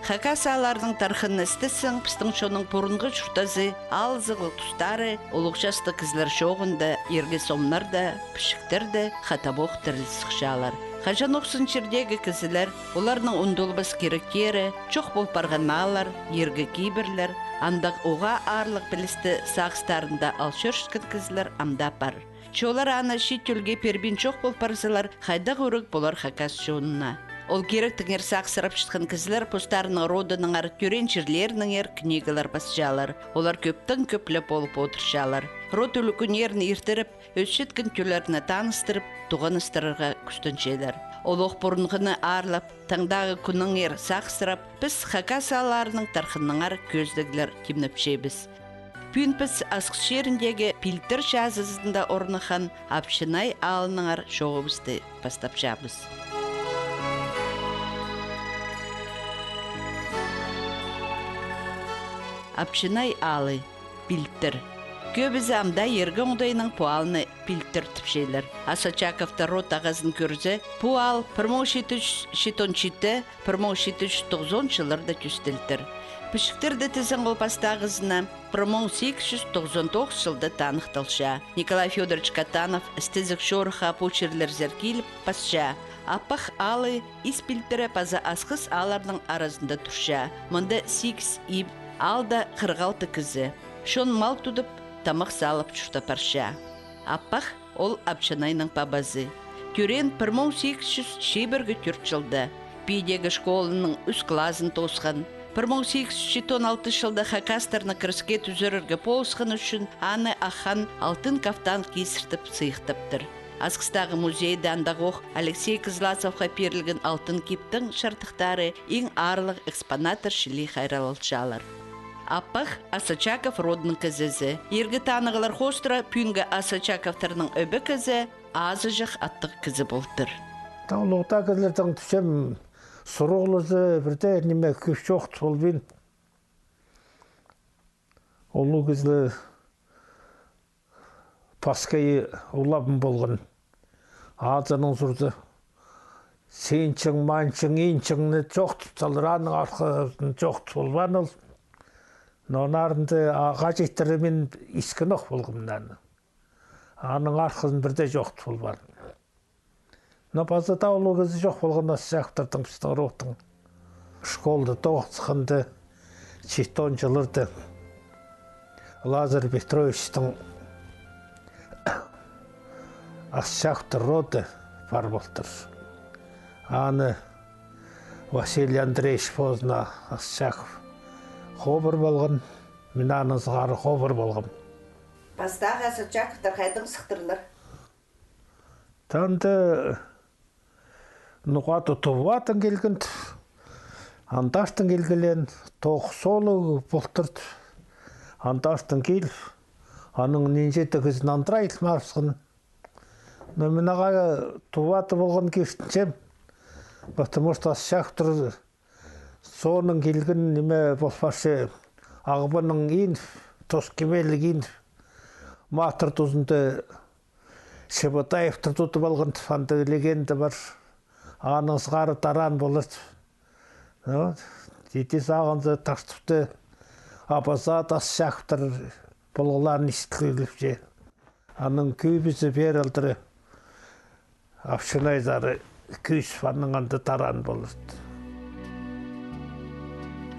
Хакасалардың тархын істесің, пістің шоның бұрынғы жұртазы, алзығы тұстары, олықшасты кізлер шоғында, ерге сомнарда, пішіктерді, хатабоқ тіріл сықшалар. Хажан оқсын чердегі кізілер, оларның ұндылбас керектері, чоқ бол парғаналар, ерге кейбірлер, андақ оға арлық білісті сағыстарында алшыршкін кізілер амда бар. Чолар аны шетелге пербин чоқ бол парзылар, хайда ғырық болар хакас шонына. Ол керек тіңер сақсырап шытқан кізілер постарының родының ар түрен жерлерінің ер книгалар басжалар. Олар көптің көплі болып отыршалар. Род үлікін ерін ертіріп, өтшеткін түлеріні таныстырып, туған ыстырырға күстіншелер. Ол оқпұрынғыны арлап, таңдағы күнің ер сақсырап, біз хакасаларының тарқынның ар көздігілер кемніпшейбіз. Пүнпіс асқыс жеріндегі пилтір жазызында орныхан апшынай алының ар шоғыбызды бастап жабыз. Апшынай алы, пилтір. Көбізі амда ерген ұдайының пуалыны пилтір тіпшейлер. Асачаковта рот ағазын көрзе, пуал 1717-1790 жылырда түстілтір. Пішіктерді тізін қолпастағызына 1899 жылда танықталша. Николай Федорович Катанов істізік шорыға почерлер зеркеліп пасша. Апақ алы ис пилтірі паза асқыс алардың арасында тұрша. Мұнда 8 иб алда 46 кізі. Шон мал тұдып, тамақ салып жүшті парша. Аппақ ол апшанайның пабазы. Түрен 1801 жылда. Пейдегі школының үс класын тосқан. 1816 жылда хакастарны кіріске түзірірге полысқан үшін аны ахан алтын кафтан кесіртіп сыйықтыптыр. Асқыстағы музейді андағоқ Алексей Кызласовқа перілген алтын киптің шартықтары ең арлық экспонатыр шілі хайралалшалар. Аппақ Асачаков родның кізізі. Ергі танығылар қостыра пүнгі Асачаковтарының өбі кізі азы жақ аттық кізі болдыр. Таңлықта кізлердің түсем сұрғылызы бірді неме көш жоқты ол бен. Олы кізлі паскайы ұлабын болған. Азының сұрды. Сенчің, манчың, енчіңні жоқты салыраның арқасын жоқты болған ол. Нонарынды ғажеттері мен искін оқ болғымдан. Аның арқасын бірде жоқты болған. Но базы таулы кезі жоқ болғанда саяқтырдың пістің роқтың. Школды тоғытсықынды, чистон жылырды. Лазар Петровичтің асяқтыр роды бар болдыр. Аны Василий Андреевич Позна асяқов. Хобыр болған, мен анызғары хобыр болғым. Бастағы Асачаковтар қайдың сықтырлар? Танды нұғаты тұватын келгінді, андаштың келгілен, тоқ солы болтырды. Андаштың кел, аның ненжеті кізін андырайлы марысқын. Мен аға тұваты болған кештінчем, потому что Асачаковтар соның келген неме болпашы ағыбының ең, тос кемелік ең, матыр тұзынды Шебатаевтар тұтып алған фанды легенда бар. Аныңызғары таран болады. Дети сағынды тақсыпты апазат Асачаковтар болғыларын естіліп же. Аның көбісі берілдірі апшынайзары көз фаныңанды таран болады.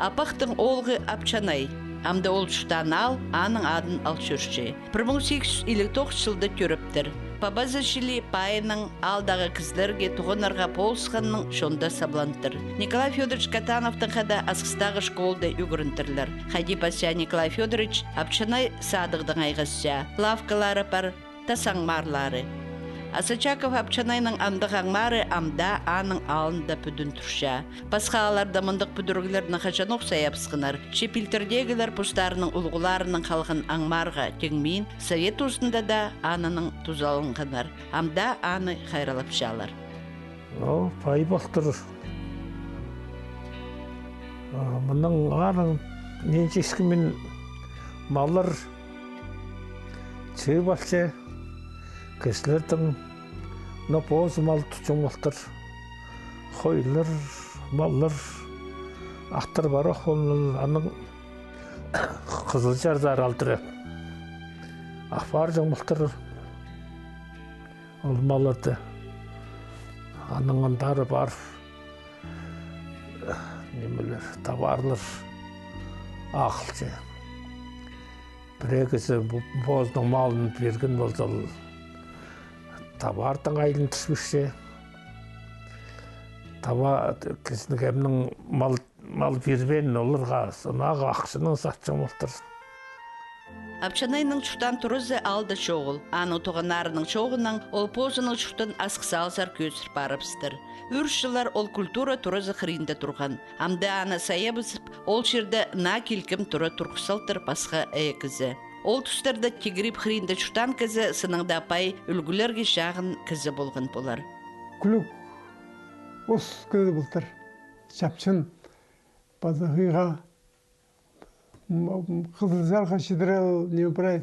Апақтың олғы апчанай. Амда ол шутан ал, аның адын ал шөрші. 1859 жылда көріптір. Пабазы шілі пайының алдағы кізлерге тұғынарға полысқанның шонда саблантыр. Николай Федорович Катановтың қада асқыстағы школда үгірінтірлер. Хади пася Николай Федорович апчанай садығдың айғызша. Лавкалары бар, тасаңмарлары. Асачаков апчанайның амдығаңмары амда аның алында бүдін тұрша. Пасқаларда мұндық бүдіргілерінің қажан оқсай апсқынар. Шепілтірдегілер пұстарының ұлғыларының қалғын аңмарға теңмейін Совет ұзында да анының тұзалынғанар. Амда аны қайралап жалар. Пай бақтыр. Мұның аның ненческімен малыр чүй бақшы. Кесілердің напоз мал тұчың болтыр. Хойлар, маллар, Ақтар бар ол аның Қызылжар зар алдыры. Ақпар жоңылтыр ол малады. Аның андары бар. Немелер, товарлар ақылчы. Бірегісі боздың малын берген болса, товардың айлын түспішсе. Кісінің кәмінің мал бербен оларға сынағы ақшының сатчың болтыр. Апчанайның чуhtан турызы алды чоғыл. Аның тоғанарының чоғынан ол позының чуhtан асқысалзар көзір барыпстыр. Үршілер ол культура турызы қырында тұрған. Амды ана саябызып, ол жерді на келкім туры тұрқысалтыр басқа әйекізі. Ол тұстарда тегіріп қырында чуhtан кізі сыныңда апай үлгілерге жағын кізі болған болар. Күлік ос көзі бұлтыр. Шапшын базағыға Қызылжарға шедірел не бірай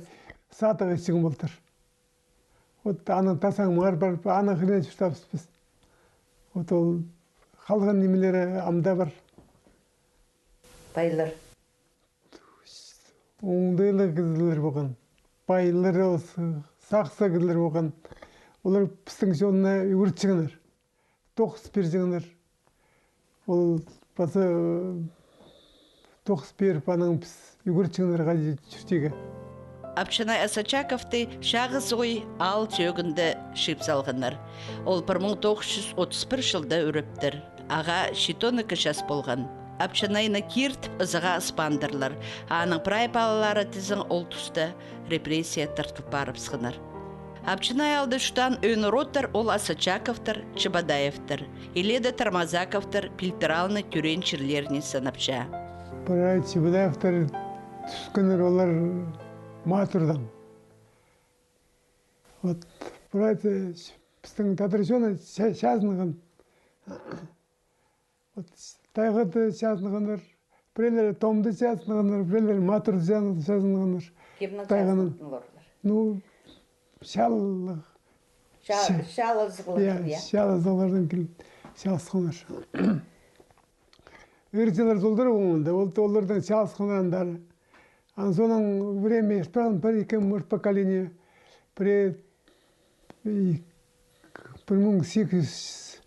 сатыға шығын бұлтыр. Вот аның тасаң мағар бар, аның қырын жүштапыз біз. Вот ол қалған немелері амда бар. Байлар. Оңдайлы кізілер болған. Байлары осы, сақсы кізілер болған. Олар пістің жолына үйгірт шығыныр. Тоқыс бер шығыныр. Ол басы тоқыс беріп аның біз үйгірт шығынырға жүртегі. Апчанай Асачаковты шағыз ой ал төгінді шип салғанар. Ол 1931 жылда үріптір. Аға шитоныкі жас болған. Апчанайны кертіп ызыға ыспандырлар. Аның прай балалары тізін ол тұста репрессия тартып барып сығынар. Апчанай алды шутан өні роттар ол Асачаковтар, Чебадаевтар. Иледі Тармазаковтар пилтералны түрен чирлеріне санапча. Прай Чебадаевтар түскінер олар матурдан. Вот прай біздің традиционы шазынған. Вот тайғады шазынғандар, біреулері томды шазынғандар, біреулері матурды шазынғандар. Кемнің Тайғаның. шазынғандар? Ну, шалы Шалы зығылардан келіп шалысқандар. Үрчелер жолдары оңында, олардан шалысқандарандары. Соның время исправлен бір екі может поколение. Бір 1800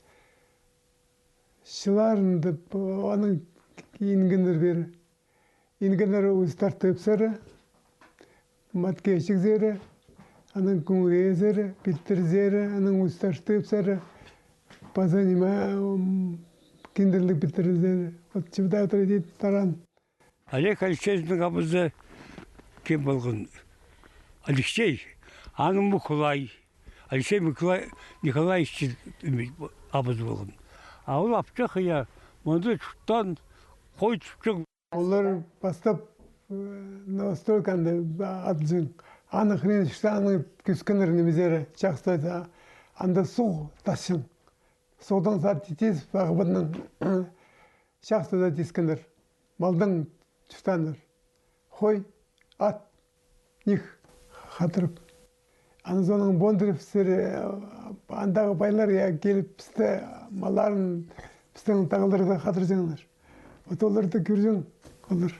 жыларында аның ингендер бері. Ингендер ұстар төпсәрі, матке шықзері, аның күңрезері, білтірзері, аның ұстар төпсәрі, базанима киндерлік білтірзері. Вот Чебадаевтар дейді таран. Олег Алексеевичдің абызы кем болған? Алексей, аның Мұқылай, Алексей Николаевич абызы болған. А ол апчақ я, мұнды чуттан қой түпчің. Олар бастап новостройканды атжың. Аны хрен шыштаны күскінір немезері жақстойды. Анда су тасшың. Судан сат тез бағыбының жақстойда тескіндір. Малдың чустаныр. Хой, ат, них қатырып. Анзоның Бондаревсері андағы байлар келіп бізді маларын біздің тағылдырда қатыр жаңылар. Вот оларды көржің, олар.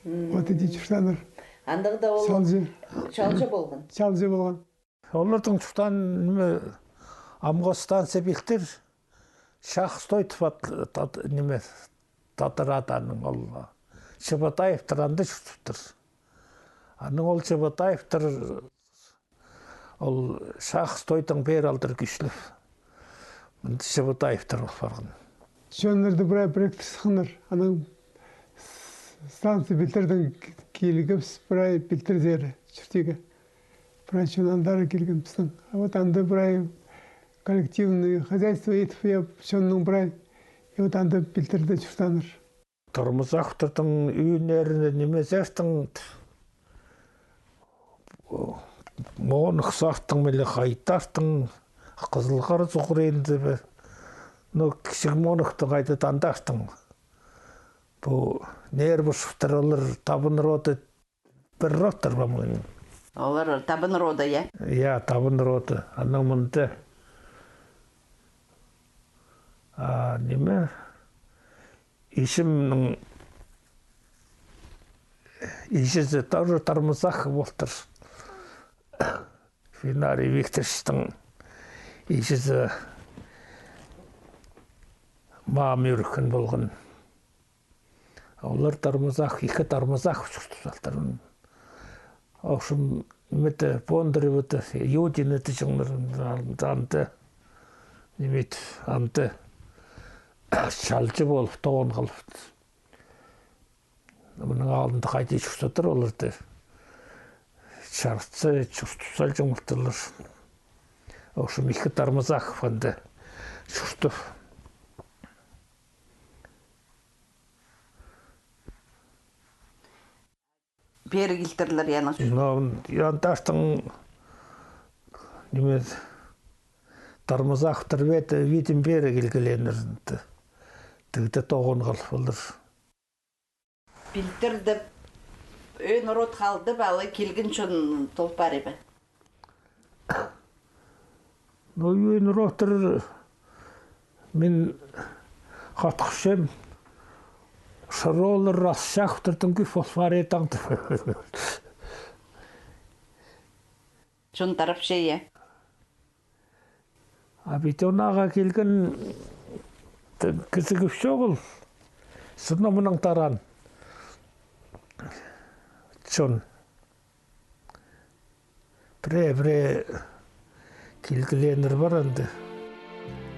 Вот еде чуштаныр. Андығда ол шалжы болған. Шалжы болған. Олардың чуштан амға станция білтір, шақстой тұфат неме татыраданың ол. Чебадаевтар анды жүктір. Аның ол Чебадаевтар ол шақстойдың бер алдыр күшліп. Мұнды Чебадаевтар ол барған. Жөнлерді бір сықыныр. Аның станция білтердің келігіпс бірай білтердері жүртегі. Бірай жөнандары келген біздің. Вот анды бірай коллективный хозяйство етіп, жөннің бірай анды білтерді жүртаныр. Тұрмызақтырдың үйінеріне немезердің моғын ұқсақтың мелі қайтақтың қызылғары зұғыр енді бі. Кішік монықтың қайды тандақтың. Бұл нер бұшықтыр олар табын роды бір роттыр ба мұның. Олар табын роды, я? Я, табын роды. Анның мұнды. Неме? ишимнің ишесі тоже тармызақ болтыр. Финарий Викторовичтың ишесі мам үрікін болған. Олар тармызақ, екі тармызақ ұшықтысақтар. Оқшым үміті пондыры бұты, юдин өті жыңларын анты, немет анты шалчы болып, тоғын қалыпты. Бұның алдында қайты шықтатыр оларды. Шарытсы, шықтысал жыңлықтылар. Оқшым екі тармызақ фанды шықтып. Бері келтірлер яны. Янташтың немет тармызақ тұрбеті витім бері келгеленірді. Тігді тоғын қалып олар. Білтірді өн ұрот қалды балы келген чон толпар ебі. Өн ұротыр мен қатқышым. Шаролы рассақтырдың кі фосфарет аңды. Чон тарап шея. Абитонаға келген кісі көпші ол. Сұрна мұның таран. Чон. Біре келгіленір бар анды.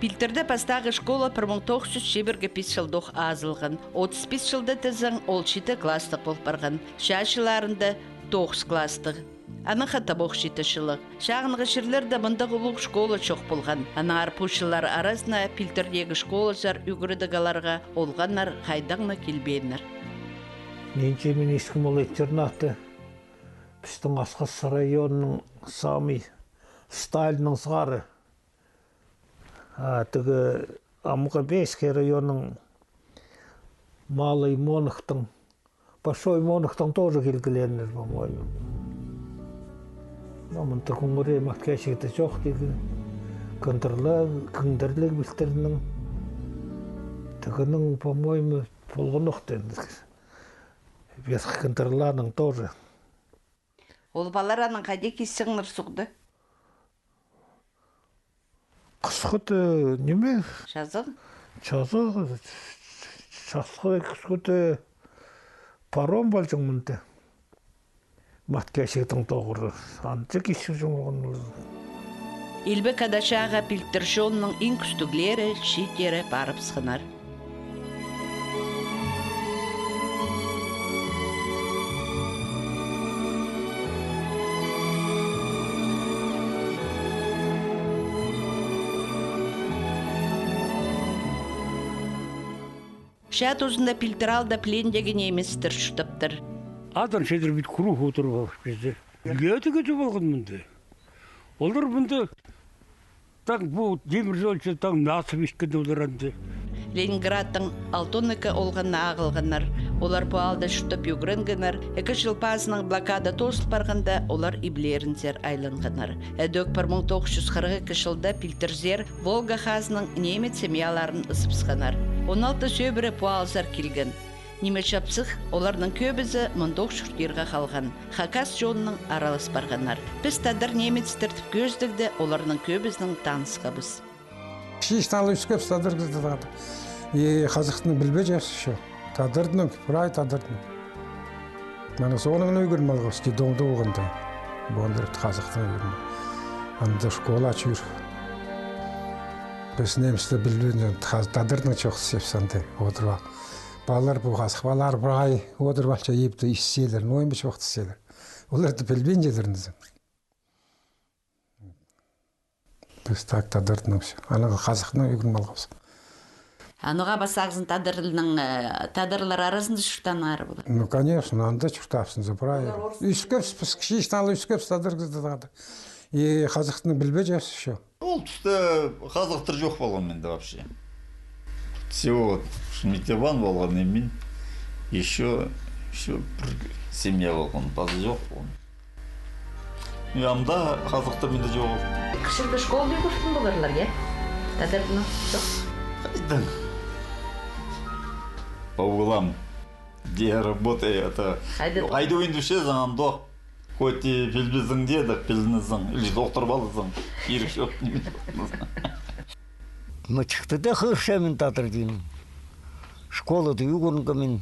Билтерде пастағы школа 1905 жылдық азылған. 35 жылда тізің ол 7 кластық болып барған. Шашыларында 9 кластық. Аны қата боқ 7 жылық. Шағынғы шырлерді мұндық ұлық школа чоқ болған. Аны арпушылар арасына пилтердегі школа жар үгірдігаларға олғаннар қайдағына келбейінер. Менше мен ешкім ол еттернақты. Біздің Асқас районының сами Сталинның сғары. Тігі Амға Беске районның Малый Монықтың, Большой Монықтың тоже келгіленер, по-моему. Намын тұрғынғыры мақкәшекті жоқ дегі күндірлік білтерінің тігінің, по-моему, болғын ұқты. Бескі күндірланың тоже. Ол балар аның қайде кесіңнір сұқты? Қысқыты неме? Жазық? Жазық. Қысқыты паром бол жыңмынды. Маткәшектің тоғыры. Анты кеші жыңғын. Илбе кадашаға пилтершонның ең күстіглері шетері барып сығынар. Шат ұзында пилтералда плендегі неместір шүтіптір. Адан шедір біт күрух отырып алып бізде. Өті болған мұнды. Олар мұнды таң бұл демір жолшы таң насып ешкенде оларанды. Ленинградтың алтоннықы олғанна ағылғанар. Олар пуалда шүтіп югрынганар. 2 жыл пасының блокада тосыл барғанда олар иблерінзер айланғанар. Әдөк 1942 жылда пилтерзер Волга хазының немет семьяларын ысыпсығанар. 16 сөбірі пуалзар келген. Немечапсық олардың көбізі мұндық шүртерға қалған. Хакас жонының аралас барғанар. Біз тадыр немец тіртіп көздігді олардың көбіздің танысқабыз. Шишталы үскеп тадыр кыздырады. Қазақтың білбе жасы шо. Тадырдың, прай тадырдың. Мәні соның өйгірім алғыз, доңды оғында. Бондырып қазақтың өйгірім. Анда школа чүр. Біз немісті білбейін, тадырдың чоқ сепсанды отырба. Балар бұл қазақ, балар прай отырбалша епті ішселер, нойынбі чоқты селер. Оларды білбейін жедіріңіздің. Біз так тадырдың өсі. Анаға қазақтың өйгірім алғыз. Ануға басағызын тадырлар арасында шүртанары болады? Ну, конечно, анда чуртапсын забрай. Үскепс, кішішталы үскепс тадыргыздады. И қазақтың білбе жасы шо. Ол түсті қазақтыр жоқ болған менде вообще. Всего Шмитеван болған емен, еще бір семья болған, базы жоқ болған. Анда қазақтыр менде жоқ. Кішілді школды көрсін боларлар, е? Тадырдың жоқ? Қайдан? по углам, где я работаю, это... Қайды өйіндіше заңандо, хоть и пелбізің деді, пелбізің, или доктор балызың, ерекше жоқ немесе. Мычықты да хыршамын татыр деймін. Школады үйгірінгімін,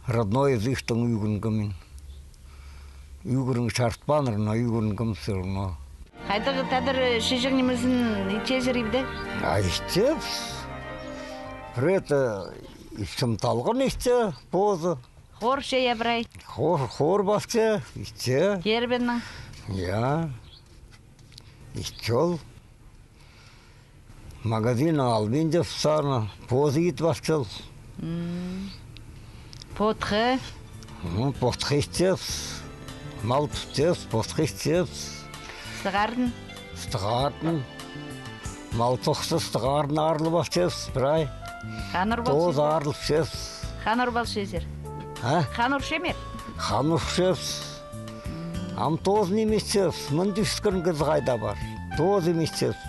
родной языктың үйгірінгімін. Үйгірінг шартпанырына үйгірінгім сырына. Хайдағы тәдір шежің немізін тезірейді? Айстепс. Прета ищемталғын іште позы. Хор ше ябрай? Хор басче, іште. Кербеннің? Я. Ішчел. Магазин албин деп сарна. Позы ит басчел. Потхы? Потхы іштепс. Мал піштепс, потхы іштепс. Сығардың? Стығардың. Мал тоқсы стығардың арлы басчепс, бірай. Қаныр Тоз бол арлы пішепс. Қаныр бол шезер? Қаныр шемер? Қаныр пішепс. Ам тоз немесчепс. Мұнды үшкірін кіз қайда бар. Тоз емесчепс.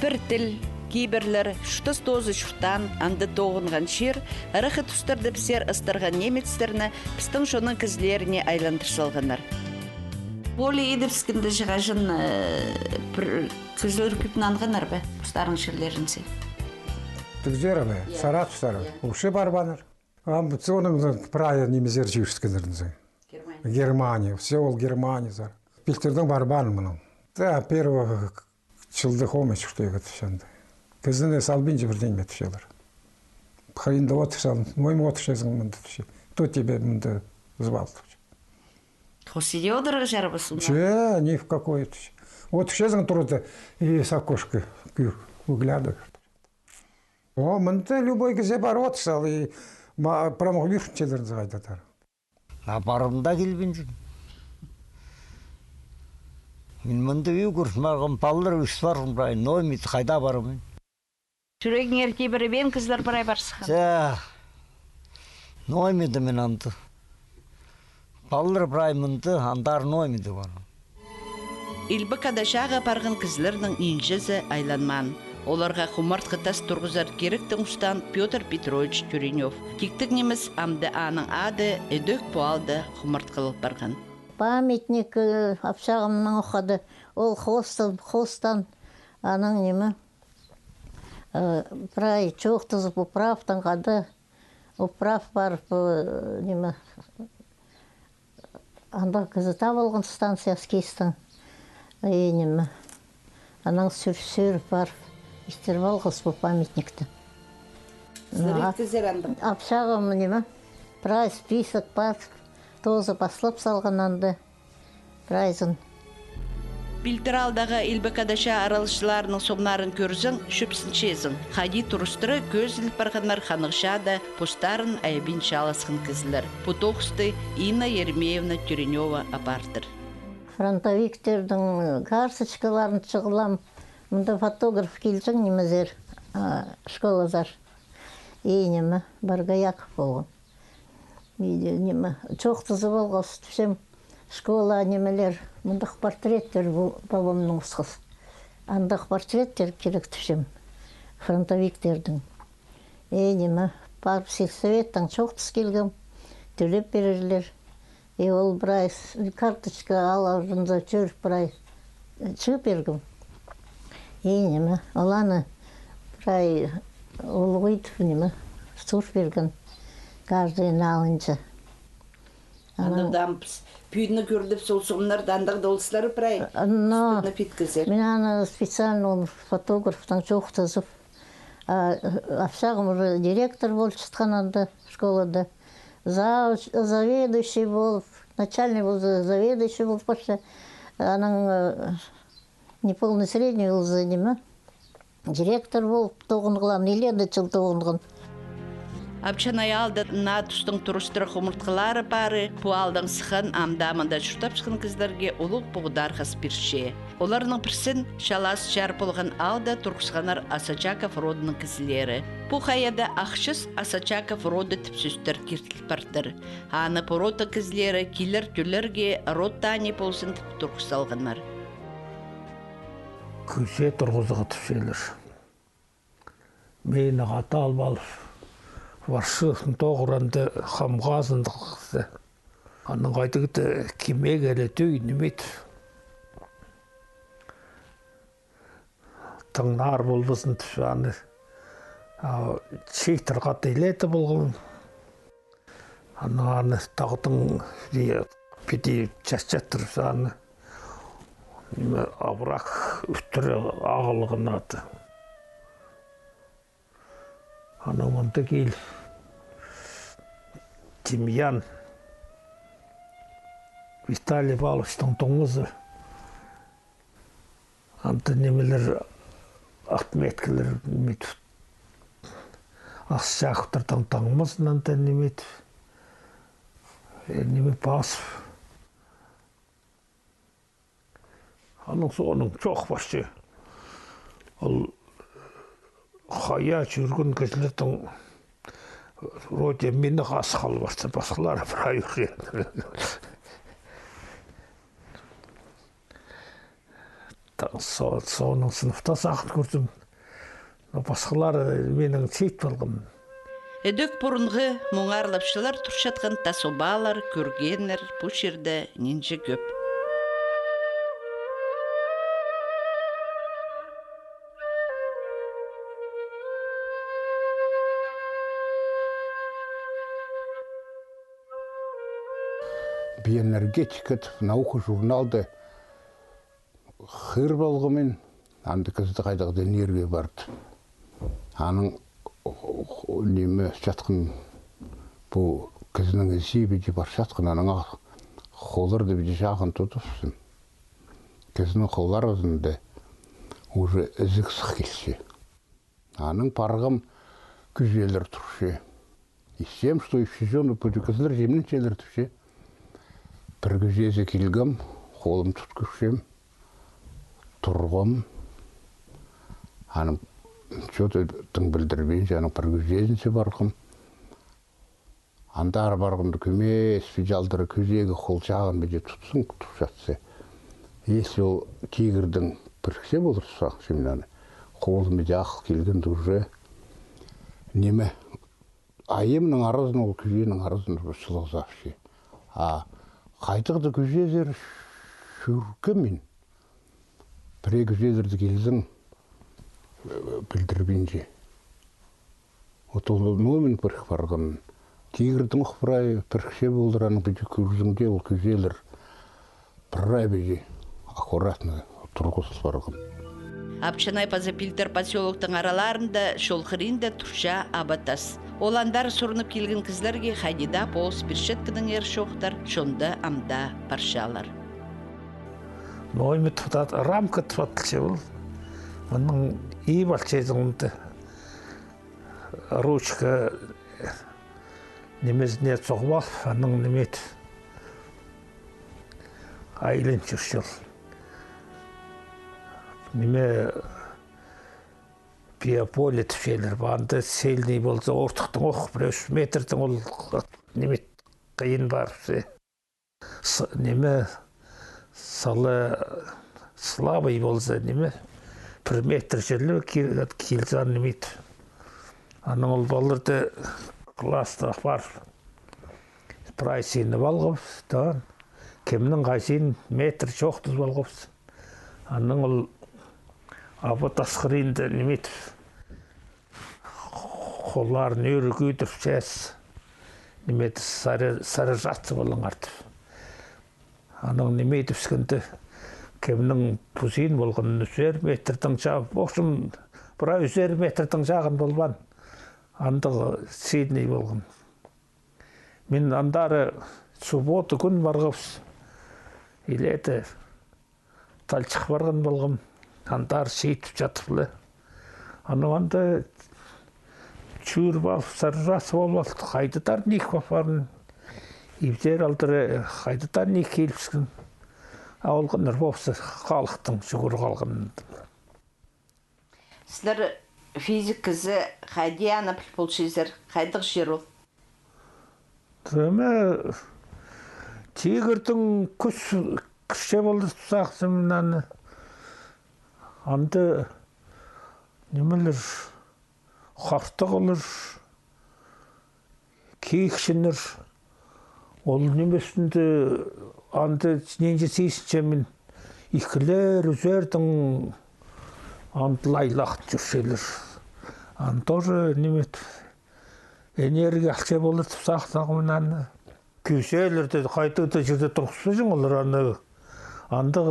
Бір тіл, кейбірлер шүтіс тозы шүртан, анды тоғынған шер, ұрықы тұстарды пісер ыстырған немецтеріні пістің шоның кізлеріне айландыршалғанар. Болы едіпскінді жығажын кізлер күпін анғанар бі, ұстарын шерлерінсе? Түгзері бі, саратшылары. Ұшы барбаныр. Соның прайы немезер жүйшіскендерінзе. Германия, все ол Германия зар. Пилтердің барбаны мұның. Да, первого чылды хомыч, что я говорю. Кізіне салбин же бірден бет шелер. Хайында отышал, мойм отышезің мұнды түші. Кто тебе мұнды звал? Хосиде одырғы жарбысың? Че, ни в какой түші. Отышезің тұрды и с окошка выглядывает. О, мұнды любой кізе бар отышал и промог виршчелерін зағайдатар. Апарымда келбен жүр. Мен мұнды үй көрсімарғым балылар өші барғым бірай, ноймет қайда барымын. Жүрегің ерке бірі бен кізлер бірай барсыған? Жа, ноймеді мен анды. Балылар бірай мұнды, андар ноймеді барым. Илбі кадашаға барған кізлердің инжізі айланман. Оларға құмарт қытас тұрғызар керіктің ұстан Петр Петрович Тюренев. Кектік неміз амды аның ады өдөк буалды құмарт қылып барған. Памятник апшағымның оқады. Ол хостан аның немі. Прай чоқтызып управтың қады. Управ бар немі. Анда кізіта болған станцияс кейстің. Немі. Аның сүр бар. İstirval bu памятникті. Апшағым неме? Прай список бар. Тозы басылып салған анды. Прайзын. Билтір алдағы Илбі кадаша аралышыларының сомнарын көрзің, шөпсін чезің. Хади тұрыстыры көз іліп барғанар қанықшады, постарын айбин шаласқын кізілер. Путоқсты Инна Ермеевна Тюренева апартыр. Фронтовиктердің гарсычкаларын шығылам. Мұнда фотограф келсің немезер школазар. И неме Баргаяқов болған. Неме чоқтызы болғыз түшем школа немелер. Мұндақ портреттер бабамның ұсқыз. Андақ портреттер керек түшем фронтовиктердің. Неме барып сельсоветтің чоқтыз келгім. Төлеп берерлер. Ол бірай карточка аларында жүріп бірай шығып бергім. Неме, оланы прай олғойд неме, сұр берген каждый алынчы. Анадам пүйіні көрдіп сол сұғымдар дандық олсылары прай сұғына петкізер. Мен аны специально фотографтың жоқтызып. Апшағым директор болып шытқан анда школада. Заведующий болып, начальный был заведующий болып башы. Аның неполный средний был за ним. Директор был тоғын қылам, неледі жыл тоғынғын. Апчанай алды на тұстың тұрыстыры құмыртқылары бары, пуалдың сықын амдамында жұқтап шықын кіздерге ұлық бұғдар қаспирше. Оларының бірсін шалас жар болған алды Турксханар Асачаков родының кізілері. Бұ қаяда ақшыз Асачаков роды тіпсістер кертіл бардыр. Аны пороты кізілері келер түлерге род тани болсын тіп Турксалғанар. Күсе тұрғызығы түшелер. Мені қата албалып. варшысын тоғыранды хамғазындық. Анның қайтығыды кеме келі төй немет. Тыңнар болбысын түшаны. Шейтір қатты елеті болғым. Аны тағытың беті чәс-чәттір саны. Абырақ үстірі ағылығын аты. Аны мұнды кел. Тимьян. Виталий Павловичтің тоңызы. Анты немелер Ахметкілер немет. Ақсақыптырдан таңымызын анты немет. Неме Пасов. Аның соның çox başı. Ол қая жүрген кісілердің роде мені қасқалы башты, басқалары бір айыр. Соның сыныфта сақыт көрдім. Басқалары менің сейт болғым. Эдөк бұрынғы мұңарлапшылар тұршатқан тасобалар, көргенер, бұл жерде нинже көп. Биэнергетикат наука журналды хыр болғымен, анды кізді қайдағды энергия барды. Аның неме жатқын бұл кізінің есебеде бар жатқын, аның қолырды бейде жағын тұтыпсын. Кізінің қолар өзінде уже ізік сық келсе. Аның парғым күзелер тұршы. Исем, что и сезоны пөді кізілер жемін челер тұршы. Бір күзезе келгім, қолым тұткүшем, тұрғым. Аның что-то тың білдірбейін, жаңың бір күзезінсе барғым. Андары барғымды көмес, фиджалдары күзегі қол жағын беде тұтсын тұтып жатсы. Если ол тигірдің біріксе болырса, семінаны, қолым беде ақыл келгенді уже неме. Айымның арызын, ол күзенің арызын шылық запшы. Қайтықты күзезер шүркімен. Бірі күзезерді келдің білдірбейінше. Отол номен бірік барғын. Тигірдің ұқпырай бірікше болдыраның бейді күрзіңде ол күзелер бірай бейде аккуратны тұрғысыз барғын. Апчанай Пазапилтер поселоктың араларында шолқырында тұрша абатас. Оландар сұрынып келген кізлерге қайдида болс біршеткінің ер шоқтар шонда амда паршалар. Ноймы тұтат, рамка тұтатылшы бұл. Оның ей балчайдыңды ручка немезіне соғып ал, оның немет айлен жүршіл. Неме биополе түшелер барды, селдей болса, ортықтың оқ, бір 3 метрдің ол немет қиын бар. Неме салы слабый болса, неме 1 метр жерлі келзан немет. Аның ол балырды класста бар. Прайсені балғып, кемнің қайсен метр жоқтыз балғып. Аның ол абат асқырында немет қоларын өрі көйтіп жәс немет сары жатсы болың артып. Аның немет үскінді кемнің пұзин болғын 3 метрдің жағы. Оқшым, бұра 3 метрдің жағын болған. Андығы сейдней болғын. Мен андары субботы күн барғыз. Илеті талчық барған болғым. Андар сейтіп жатыплы. Анда чүр бал, саржасы болбал, қайдытар нек бапарын. Ибзер алдыры қайдытар нек келіпсін. Ауылғыныр болсы қалықтың жүгір қалғын. Сілер физик кізі қайди анапыл болшызыр, қайдық жер ол? Төме тигірдің күшке болды тұсақсымынан анды немелер қартық олыр, кейікшінір, ол немесінде анды ненже сейсінше мен икілер, үзердің анды лайлақ жүршелер. Ан тоже немет энергия алча болыр сақтағымынан күйселерді қайтыда жерде тұрғызбайсың олар анды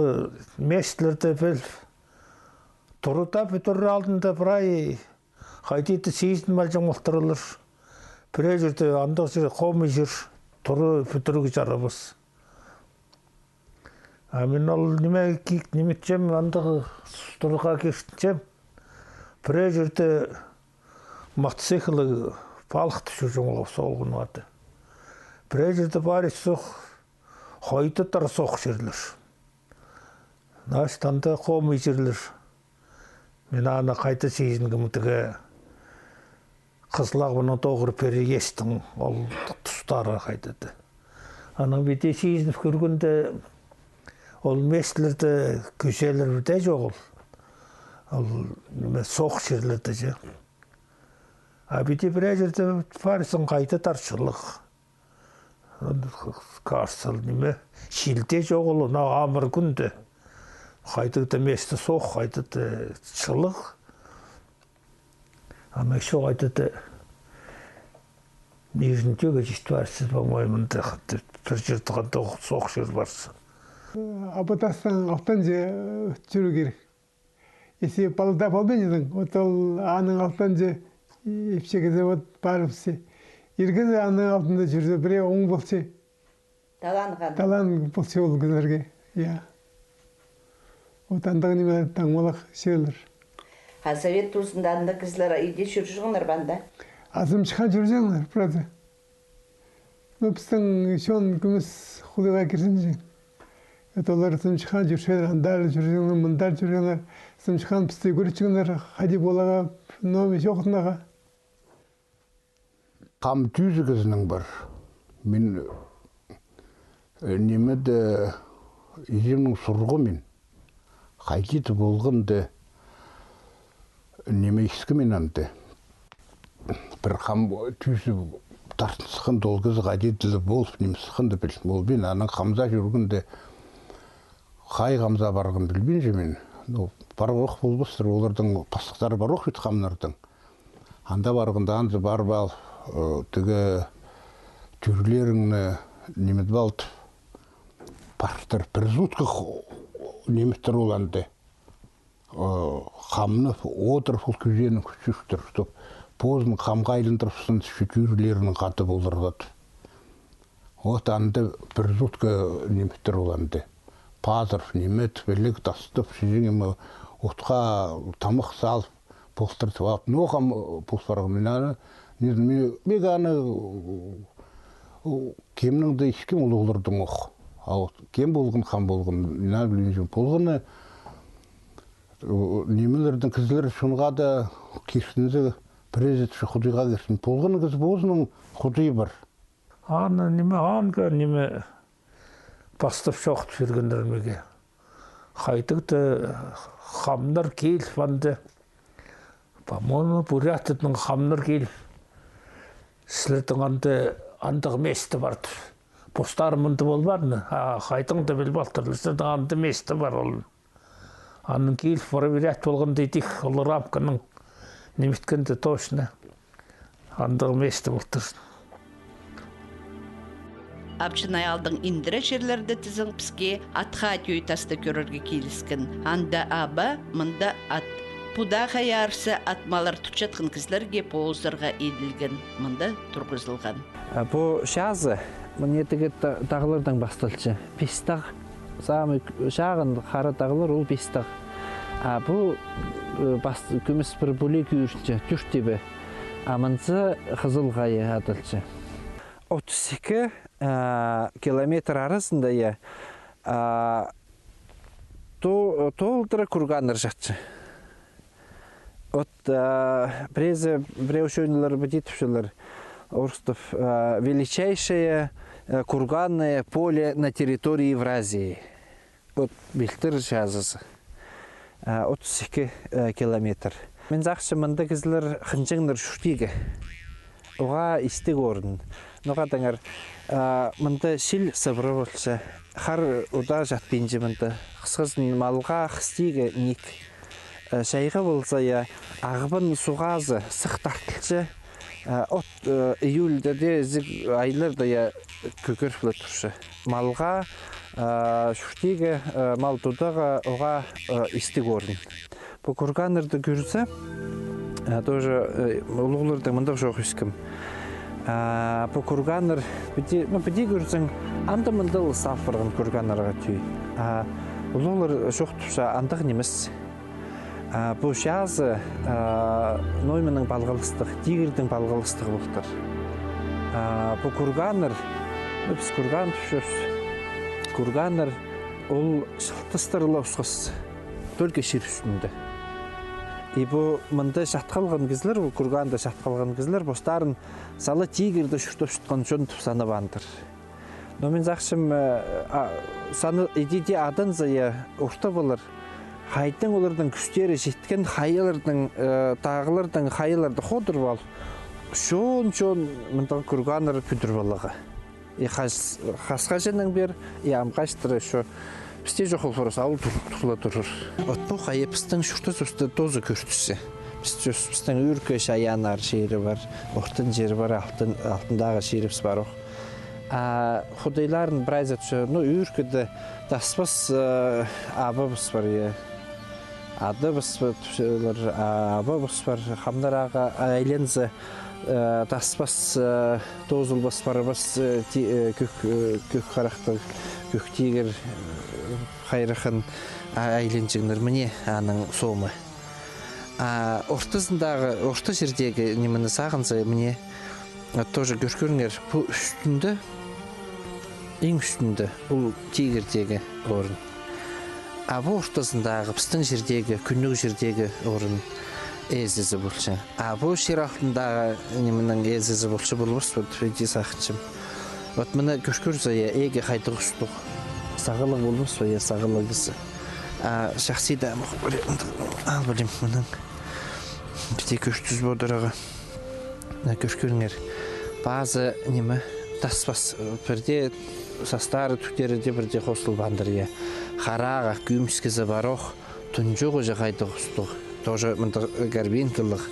местлерді біл тұрыда бүтір алдында бірай қайтыды сейізін мәлжің мұқтырылыр. Бірай жерде андық жерде қомы жер тұры бүтіргі жарабыз. Мен ол неметчем андығы тұрыға кештінчем. Бірай жерде мотоциклы балықты жүрген олар солғын вады. Бірай жерде бар соқ қойды тар соқ жерлер. Наштанда қомы жерлер. Мен ана қайта сейізінгі мұтыға қызлағының тоғыр пері естің ол тұстары қайтады. Аның бете сейізініп көргенде ол местлерді көшелер де жоқ ол. Ол соқ жерлерді же. Бете бір жерде парысын қайта таршылық. Қарсыл неме шилте жоқ ол, амыр күнді. Қайтыды месті соқ, қайтыды шылық. Ама шо қайтыды нежінтеге жесті барсыз, по-моему, бір жерді қанда соқ жер барсы. Абатастан алтан же жүру керек. Есе балда болбен едің, отол аның алтан же епшегезе барыпсы. Ергезе аның алтында жүрді, біре оң болсы. Талан болсы ол кізерге. Отандығы неме таңмалақ сөйлер. Совет туысындарында кізлер үйде жүржіңдер банда? Азым шыған жүржіңдер, правда. Өпістің шон күміс құлыға керсін жең. Олар сымшыхан жүршелер, андар жүржіңдер, мұндар жүржіңдер. Сымшыхан пісті көрчіңдер, қади болаға, номи жоқтынаға. Қам түйзі кізінің бар. Мен немеді иземнің сұрғы мен. Қайтеті болғынды неме ескімен анды. Бір қам түйсі тартынсықын долғыз ғадетілі болып, немісіқынды білсін. Ол бен аның қамза жүргінді қай қамза барғын білбен жемен. Барғық болбыстыр, олардың пастықтары бар оқыт қамнардың. Анда барғында анды бар бал, түгі түрлеріңні немет балды. Парқтар бір зұтқы неметтер оланды. Қамны отырып ол күзенің күшіктір. Позын қамға айлындырыпсын түрлерінің қаты болырғады. От анды бір зұтқы неметтер оланды. Пазыр немет, білік тастып, шежеңі отқа тамық салып, болыстыртып алып. Ноқам болыстарғы мен аны кемніңді ешкем ол олырдың оқ. Кем болғын, қам болғын, мен білген жөн болғыны немелердің кізлері шынға да кешінізі президентші құдыға керсін. Болғыны кіз бозының құдыи бар. Аны неме, анға неме бастып шоқты бергендермеге. Қайтықты қамнар кейл банды. По-моему, Бурятияның қамнар кейл. Сілердің андығы месті барды. Постарымынды бол барны. Қайтыңды біл балтырлы. Сілердің анды месті бар ол. Анның кейл проверять болған дейдік. Ол рамканың неметкенді точно. Андығы месті болтырсын. Апчынай алдың индірі жерлерді тізің піске атқа атүйі тасты көрерге келіскен. Анда аба, мында ат. Пуда қаярсы атмалар тұтчатқын кізлерге поуыздарға еділген. Мында тұрғызылған. Бұл шазы, мұн етігі тағылырдан бастылчы. Пестақ, самы шағын қара тағылыр, ол пестақ. Бұл көміс бір бөлек үйірші, түш дебі. Амынсы қызыл ғайы атылчы. 32 километр арасында толтыры курганыр жақчы. Преушенілер бедетушілер Орстов величайшее курганное поле на территории Евразии. Бельтір жазысы. 32 километр. Мен зақшы мында кізілер қынжыңдыр шүтегі. оға истік орын. Ноға таңар, мұнда шил сабыры болса, қар ұда жатпейінже мұнда. Қысқызын малға қыстиге нек. Шайға болса, ағыбын суғазы, сық тартылшы, от июльде де айларда көкір флот тұршы. Малға, шүртеге, мал тұдаға оға истік орын. Бұл курганырды көрсе, тоже улуғылырды мұндақ жоқ үскім. Бұл курганыр, біде көрсең, анда мұндал саф барған курганырға түй. Улуғылыр жоқ тұпса, андық немес. Бұл жазы ноймының балғалыстық, дегірдің балғалыстығы бұқтыр. Бұл курганыр, біз курган түшөз. Курганыр, ол шылтыстырылы ұсқыз, только шер үстінде. Бұл мұнда шатқалған кезлер, бұл курганда шатқалған кезлер, бұстарын салы тегірді шүртіп шүтқан жөн тұпсаны бандыр. Но мен зақшым, саны едеде адан зая ұрта болыр, хайдың олардың күстері жеткен хайылардың, тағылардың хайыларды қодыр бол, шон-шон мұндағы курганыр күдір болығы. Қасқа женің бер, амқаштыры шо, бізде жоқ олғырыз, ауыл тұқылы тұрыр. Отпу қайы біздің шүрті-сүсті тозы көртісі. Біздің үркі шаянар шейірі бар, ортын жері бар, алтындағы шейіріпс бар оқ. Құдайларын бір айзат шо, үркіді таспас абыбыз бар, адыбыз бар, қамдараға айлензі таспас тозылбас барыбыз көк қарақты, көк тегір қайрықын айленжіңдер міне аның соңы. Орта жердегі немені сағынса міне тоже көркөріңер бұл үстінде, ең үстінде бұл тегірдегі орын. Бұл ортасындағы біздің жердегі, күннік жердегі орын әзізі болшы. Бұл шер алтындағы неменің әзізі болшы болбас өте сақытшым. Мұны көркөрзі әге қайдығы ұстық. Сағылық болмас ба, сағылығысы. Шақси да ал білем мұның. Біде көртіз бодыраға. Көркөріңер. Базы немі таспас. Бірде састары түктеріде бірде қосыл бандыр. Қараға күйімскізі бароқ. Түнжоғы қайдығы ұстық. Тоже мұнда гарбинкілік.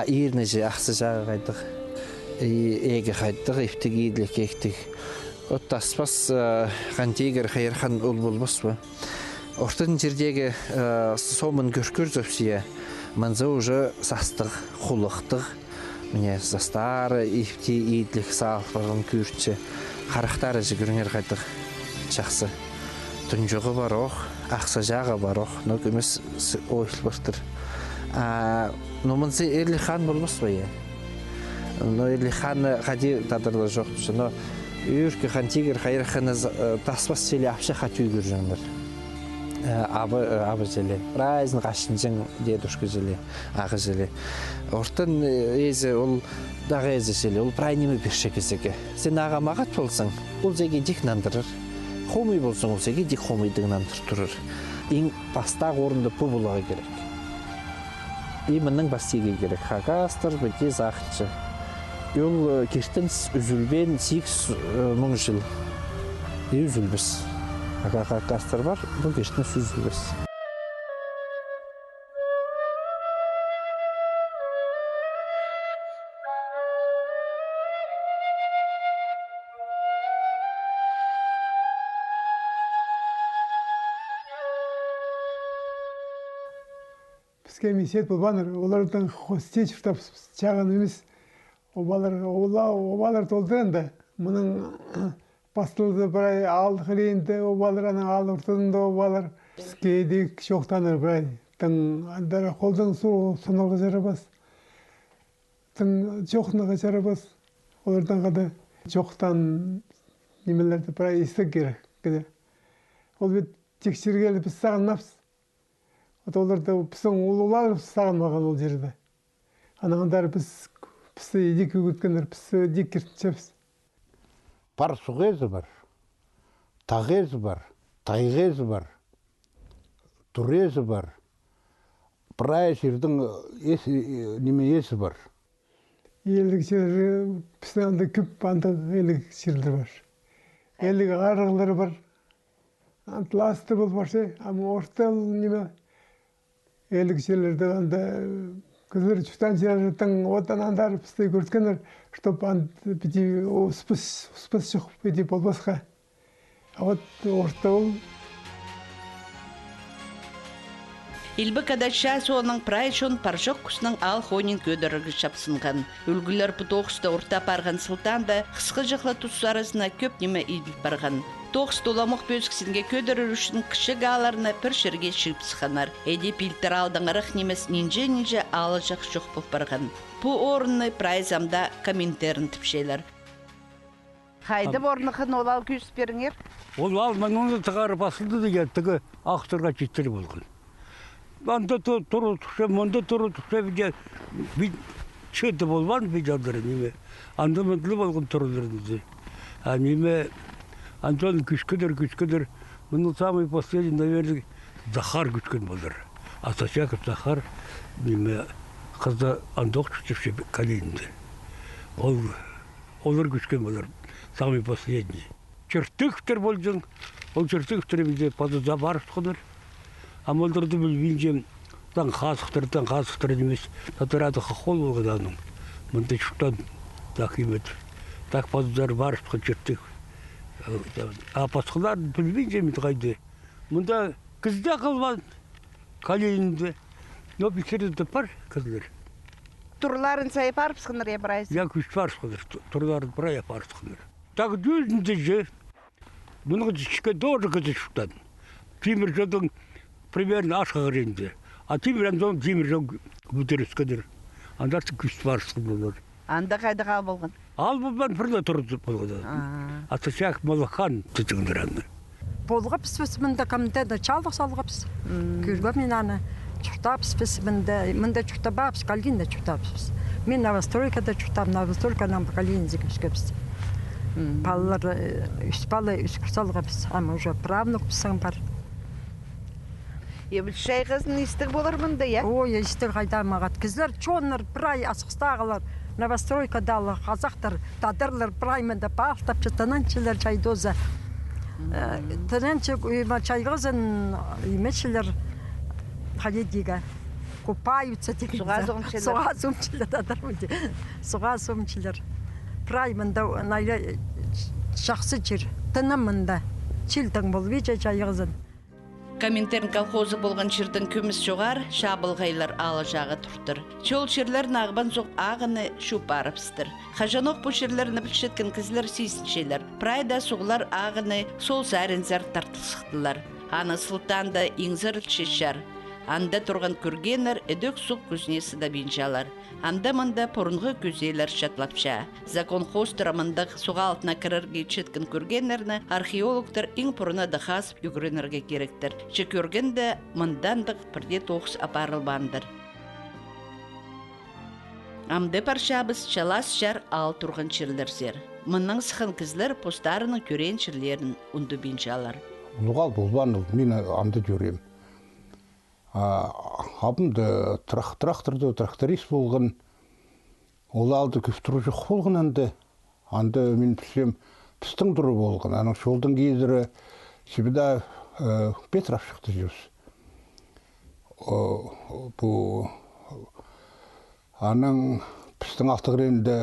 Ирнежі ақсы жағы қайдығы. Әге қайдығы, ефтік едлік ектік. От таспас қантегер қайырхан ол болбас ба. Ортын жердегі сомын көркөр зөпсия. Мұнзы уже састық, құлықтық. Міне застары, ефте, едлік, сағылпағын көртші. Қарықтары жүгіріңер қайдық жақсы. Түнжоғы бар оқ, ақса жағы бар оқ. Нөк өмес ойлы бартыр. Мұнзы ерлі хан болбас ба. Ерлі хан қади тадырлы жоқ түші. Үркі қантегер қайырқыны таспас селі апшы қатүй көржіңдір. Абы желі. Райзын қашынжың дедушкі желі, ағы желі. Ортын езі ол дағы езі желі, ол прайнемі бірші кезеге. Сен аға мағат болсың, ол зеге дек нандырыр. Хомый болсың, ол зеге дек хомыйдың нандыр тұрыр. Ең бастақ орынды бұ бұлығы керек. Емінің бастеге керек. Қағастыр біде зақытшы. Yol kirtin üzülben 8 мың жыл. Üzülbіз. Қастар бар, бұл kirtin üzülbіз. Бізге месет бұл баныр, олардан хостеч ұштап жағын емес. Обалар толдырында. Мұның бастылды бірай алды қылейінді обалар, алды ұртында обалар. Бізге дек жоқтаныр бірай. Андары қолдың сұнығы жарабас. Жоқтынығы жарабас. Олардан қады жоқтан немелерді бірай естік керек. Ол бет текшергелі біз сағынмапс. Оларды біздің ұлылар сағынмаған ол жерді. Анағандар біз едек өгіткендер, біз едек кертіншепіз. Бар суғезі бар, тағезі бар, тайғезі бар, тұрезі бар. Бірай жердің неме есі бар. Елікшілер пісінанды көп андық елікшілер бар. Елік арғылар бар. Антласты бол барсы, ама ортал неме елікшілерді анда кызыр чустанчылардың одан андар пісті көрткенер, чтоб анд бити успыс жоқ бити болбасқа. А вот ортал Илбі кадача соның прайчон паржық күснің ал хонин көдірігі шапсынған. Үлгілер бұтоқысты орта парған сылтанда қысқы жақла тұс арасына көп неме иділіп барған. Тоқыс толамық бөзкісінге көдірір үшін кіші ғаларына пір шерге шығып сықанар. Әде пилтер алдың ұрық немес нинже алы жақ жоқ болып барған. Бұ орынны прайзамда комментерін тіпшелер. Қайды орнықын олал күйіс беріңер? Ол ал мәніңді тығары басылды деген тігі ақтырға жеттері болған. Анда тұру тұқша, мұнда тұру тұқша бізге шеті болған бейжандары неме. Анда мүнділі болған тұрылырыңызды. Неме, антон күшкедір. Мұның самый последний, наверное, Захар күшкен болыр. Асачаков Захар, неме, қызда андоқ түшіпше калейінде. Олар күшкен болыр, самый последний. Чертықтыр болдың, ол чертықтыр бізде падыза барып тұқыныр. Амалдырды білбейінжем, таң қасықтыр емес, татырады қақол болғаданың. Мұнда шықтан так емет, так паздар бар тұқын чертік. Апасқылар білбейінжем қайды. Мұнда қызда қылған калейінде, но бекерді бар қызлар. Тұрларын сайы парпсқыныр ебірайыз? Я күш парпсқыныр, тұрларын бұрай парпсқыныр. Так жүзінде же, мұның ішке дожы қызы шықтан. Темір жолдың примерно ашқа қарайынды. А темір көтеріскедір. Андарсы күшті барысқын болыр. Анда қайды қал болған? Ал болған бірді тұрды болған. Атышақ молақан түтігіндір анды. Болғапс біз мінді комитетті чалық салғапс. Күргі мен аны чұртапс біз мінді чұртабапс, калгинді чұртапс. Мен новостройкада чұртап, новостройкадан калгинді күшкепс. Балалар үш балы үш күрсалғапс. Ама уже правнук бісің бар. Ебіл шай қызын істік болар мұнда, я? Ой, істік қайдамағат. Кізлер чоныр бір ай асықстағылар. Новостройкадалы қазақтар, тадырлар бір ай мінді бақтап чытананчылар чайдоза. Тынанчы чайғызын емешілер қадедіға. Купаются деген. Суға сумчылар. Суға сумчылар. Бір ай мінді жақсы жер. Тыным мінді. Чилтің бұл вича чайғызын. Коминтерн колхозы болған жердің көміс жоғар, шабылғайлар алы жағы тұртыр. Чол жерлер нағбан зоқ ағыны шуп арыпстыр. Қажаноқ бұл жерлеріні білшеткен кізлер сейсіншелер. Прайда соғылар ағыны сол зәрінзар тартылсықтылар. Аны сылтанда еңзір шешар. Анда тұрған көргенер өдөк сұқ көзнесі да бенжалар. Анда мында порынғы көзейлер шатлапша. Закон хостырамындық суға алтына кірірге четкін көргенерні археологтар ең порына дақасып үгірінерге керектір. Че көргенді мындандық бірде тоқыс апарылбандыр. Амды паршабыз чалас жар ал тұрған черлер зер. Мұнның сықын кізлер постарының көрен черлерін үнді бенжалар. Ұлғал болбан, мен амды көрем. Абымды тракторист болған, ол алды күфтіру жоқ болған анды мен пісем пістің тұры болған. Аның жолдың кезірі себеда Петров шықты жөз. Аның пістің ақтығыренді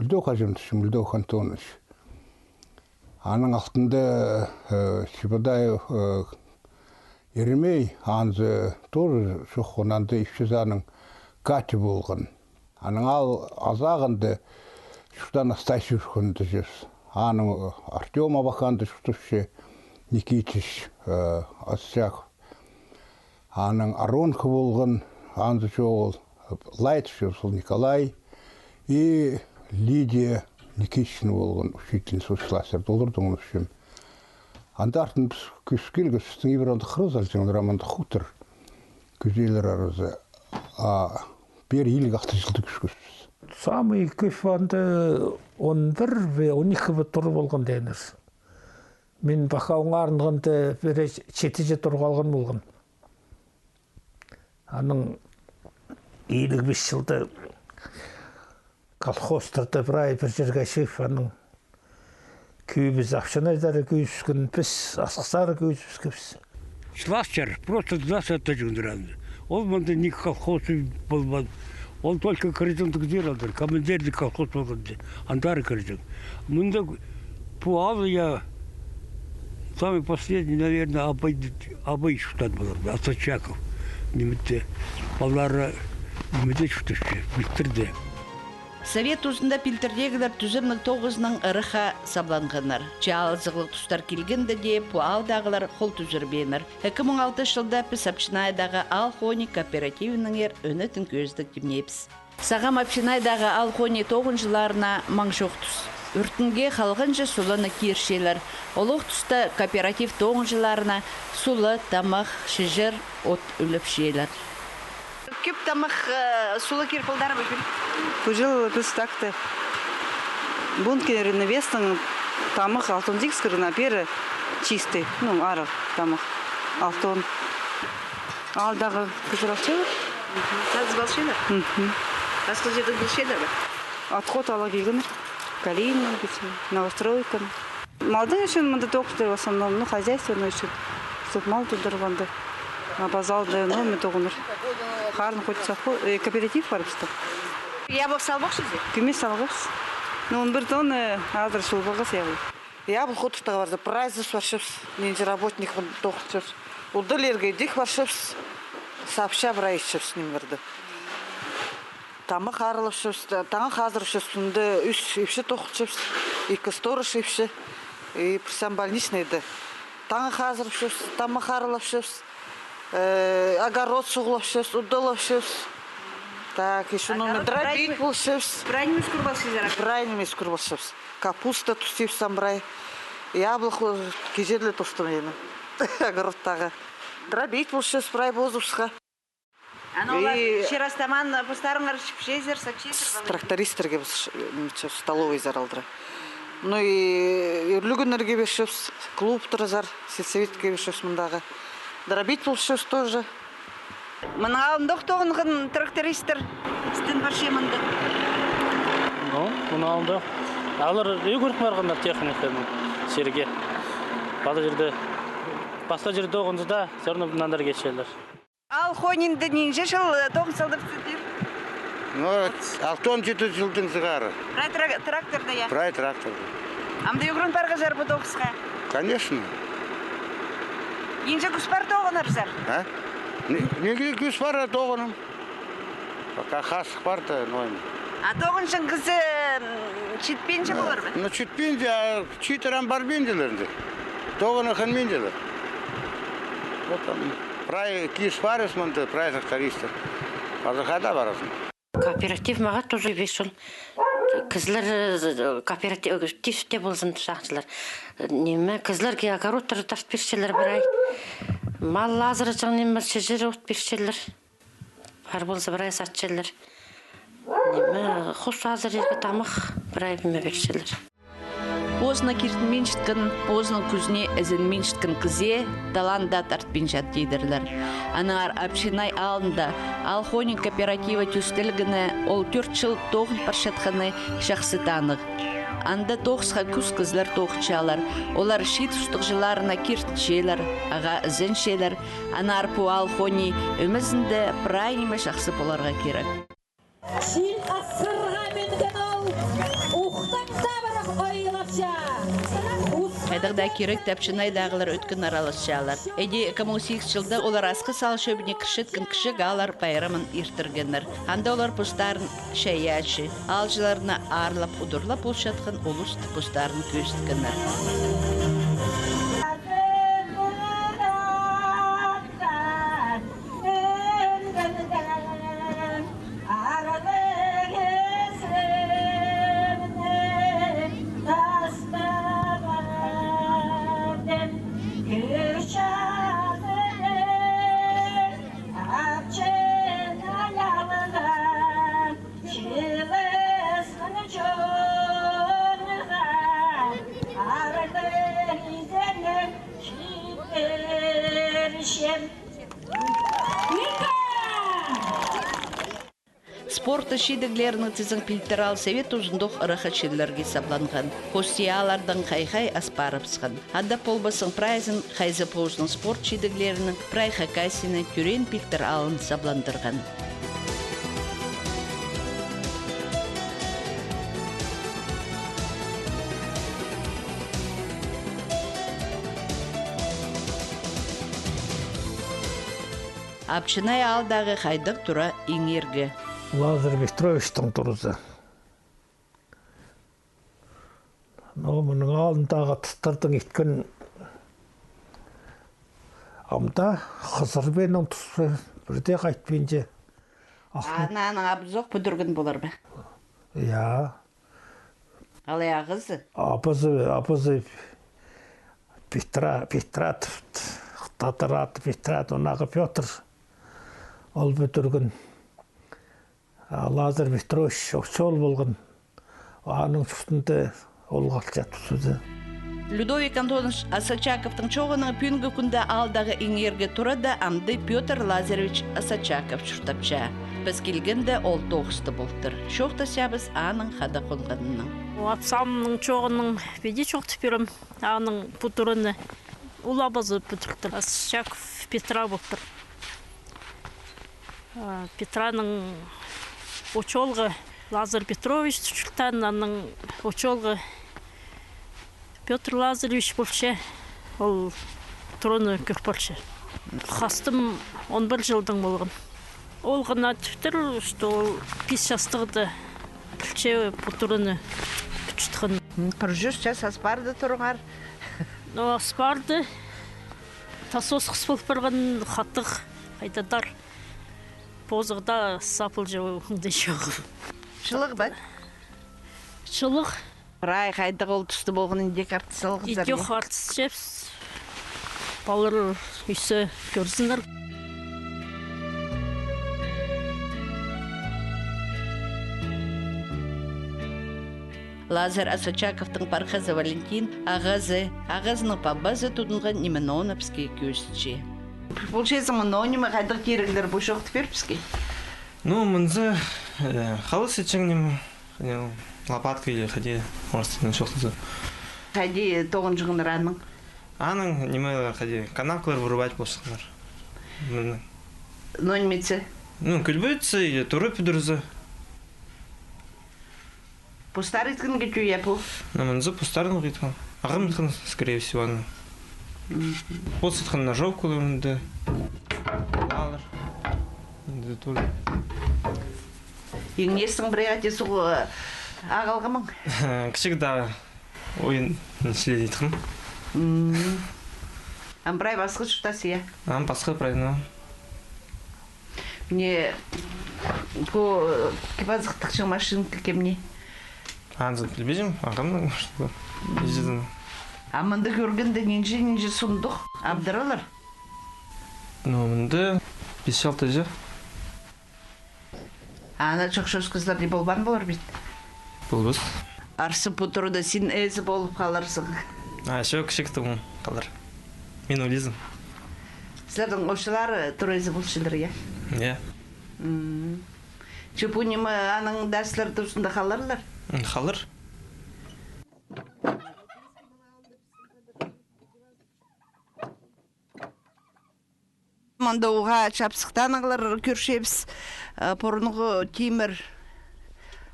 үлдеу қажымдышым, үлдеу қантоныш. Аның ақтында себеда Еремей анзы тоже шоқын анды ишчезаның каты болған. Аның ал азағынды шудан астайшы үшкінді жес. Аның Артем абақанды шутушы Никитич асчақ. Аның Аронқы болған анзы жоғыл Лайтышев сол Николай и Лидия Никитична болған учительница сочластар долырдың үшім. Андартын күшкел көстің ебіранды қырыз алжың раманды құтыр көзейлер арызы бер елік ақты жылды күшкөсіз. Самый көш ванды 11 ve 12 тұр болған дейініз. Мен бақауың арынғанды бір 7 тұр қалған болған. Аның 55 жылды колхозтарда брай бір жерге шығып, аның күйбіз ақшанайдары күйіскін біз, асқысары күйіскіпіз. Сластер, просто 20 жүгіндірәнді. Ол мұнда не колхозы болмады. Он только коридон где надо, командир колхоз болғанды, андары коридон. Мұнда пуалы я самый последний, наверное, Абай шутат был, Асачаков. Немете, балары, немете шуташты, бітірді. Совет ұзында пилтердегілер түзімнің 9-нің ұрыға сабланғанар. Жалызығылық тұстар келгенде де пуалдағылар қол түзір беймір. 2006 жылда піс апшынайдағы Алхони кооперативінің өнетін көздік демнепіз. Сағам апшынайдағы Алхони 9 жыларына маңшоқ тұс. Үртінге қалғынжы сулыны кершелер. Олық тұста кооператив 9 жыларына сулы, тамақ, шыжыр, от өліп шейлер. Көп тамақ сулы керпілдары бөкіл? Бұл жыл біз тақты бункерін вестің тамақ алтын дикскірін апері чистый, арық тамақ алтын. Алдағы күзірақшылар? Сәдіз балшылар? Басқы жердің білшелер бі? Отход ала келгенер. Калина, новостройка. Малдың үшін мұнда тоқтыр в основном, хозяйственный үшін. Стоп мал тұдырғанды. Базалды номер тоғыныр. Қарын қойтса, кооператив бар бізді. Яблок салбақшы зе? Күмес салбақшы. Он бір тонны азыр шылбағыз яблок. Яблок қотықтағы барды. Прайзыс баршыпс. Ненде работник тоқтыршыпс. Удылерге дик баршыпс. Сапша бір айшыпс нем барды. Тамақ арылышыпс. Таңы қазырышыпс. Сонды үш епші тоқтыршыпс. Екі сторыш епші. Присам больничныйды. Таңы қазырышыпс. Тамақ арылышыпс. Огород суғылышыпс. Удылышыпс. Так, еще номер дробить болшыпс. Брайнем ескур болшызар? Брайнем ескур болшыпс. Капуста тустипсам брай. Яблоко кежерлі тустым ені. Огородтағы. Дробить болшыпс, брай бозыпсқа. Олар шерастаман постарыңар шипшезер, сапшезер? Трактористерге столовый заралдыра. Ну и үлігінерге бешіпс, клуб тұрызар, сельсоветке бешіпс мұндағы. Дробить болшыпс тоже. Мұның алындық тоғынғын трактористер істен баршы емінді? Мұның алындық. Алыр үйгірік марғандар техниканың серге. Бады жерде, баста жерде оғынды да, сәріні бұнандар кетшелер. Ал Хонинді ненже жыл тоғын салдыр сіздер? 6-7 жылдың зығары. Прай тракторда я? Прай тракторда. Амды үйгірін барға жар бұд оғысқа? Конечно. Енже күс бар тоғынар зар? Неге күс бар тоғыным. Пока қасық бар-то, нойм. А тоғын шын қызы читпенші болар бі? Читпенші, читерам бар бенделерінде. Тоғыны қан бенделер. Вот там. Прай киш барыс мұнды, прай трактористер. Қазір қайда барасың? Кооператив маған тоже вешіл. Кызлар кооперативте болсын шақшылар. Неме, кызларге огородтары тарт бершелер бір ай. Мал азыры жаң неме шежері от бершелер. Бар болса бір ай сатшелер. Неме, құс азыр ерге тамақ бір ай біме бершелер. Позна киртін меншіткін, позның күзіне әзін меншіткін кізе, таланда тартпен жат дейдірлер. Анығар апшинай алында Алхони кооператива түстілгіні ол 4 жыл тоғын паршатқаны шақсы танық. Анда тоғысқа күз кызлар тоғычалар, олар шит ұстық жыларына киртіншелер, аға ізіншелер, анар пу Алхони өмізінде прайнеме шақсы боларға керек. Шил асырға менген ол, ұқтан табырық ойылапша. Қайдағда керек тәпшінайдағылар өткен аралысшалар. Әде 2008 жылда олар асқы сал шөбіне кішеткін кіші ғалар байрамын ертіргенлер. Анда олар пұстарын шәйячы, алжыларына арлап, ұдырлап ұлшатқын ұлыс пұстарын көсткенлер. Спорты шидіглерінің тізің Пилтерал Совет ұзындық ұрақачыларға сабланған. Костиялардың қай-қай аспарыпсқан. Адда полбасын прайзын қайзы позының спорт шидіглерінің прай хакасины түрен Пилтералын сабландырған. Апчынай алдағы қайдық тұра еңергі. Лазар Петровичтің тұрызы. Мұның алдындағы тұстардың еткен амда Қызырбенің тұсы бірде қайтпенде. Ананың абызоқ бүдіргін болар ба? Я. Алай ағызы? Апызы Петрат, онағы Петр. Ол бүтіргін Лазар Петрович оқшол болған. Аның тұсында ол қалча тұсыды. Людовик Антонович Асачаковтың чоғының пүнгі күнді алдағы еңерге тұрады амды Петр Лазаревич Асачаков чұртапча. Біз келгенде ол тоғысты болтыр. Шоқта сәбіз аның қада қонғанының. Атсамның чоғының беде чоқты берім. Аның бұтырыны ұлабазы бұтыртыр. Асачаков Петра болтыр. Петраның учолғы Лазар Петрович тұшылтан, аның учолғы Петр Лазаревич болшы, ол тұрыны көк болшы. Қастым 11 жылдың болған. Ол ғана түптір, ол 5 жастығыды білше бұтырыны күчтіғын. Құржүш жас аспарды тұрғар? Аспарды. Тасос қыс болып бірген қаттық қайдадар. Позығда сапыл жауыңды жоғы. Шылық ба? Шылық. Рай қайдық ол түсті болған индек артыс алғызар? Идек артыс жепс. Балыр үйсі көрсіңдер. Лазар Асачаковтың парқызы Валентин ағазының пабазы тұдынған Неменоновский көзчі. Получается, мононимы қайдық керігдер бұшоқты берпіске? Ну, мұнзы қалыс етчіңнем лопатка или ходи, может, шоқтызы. Ходи тоғын жүғын раның? Аның неме ходи, канавкалар вырубать болсыңдар. Ну, немеце? Ну, күлбөйтсі, или тұры пүдірізі. Пустар еткін кету епу? Ну, мұнзы пустарын ғитқан. Ағым еткін, скорее всего, аның. Вот сетхан ножовку да алар да тоже. Еңнесің бригадир суғы ағалғымың? Кішік да ойын нәсіле дейтін. Амбрай басқы жұқтасы, я? Басқы прайдына. Мне по кипазықтықшың машинка кемне? Анзы білбежім, ағамның что ездің. Аманды көргенде ненже сұндық, абдыралар? Ну, мұнды 5-6 жа. Ана чоқшөз қызлар не болбан болар бейт? Болбыз. Арсы бұтыруда сен әзі болып қаларсың. Шо кішіктің қалар. Мен ойлизым. Сілердің оқшылар тұр әзі болшылар, я? Я. Чөпунемі аның дәрсілер тұрсында қаларлар? Қалар. Манда оға чапсықтан ағылар көршепс, порынғы темір,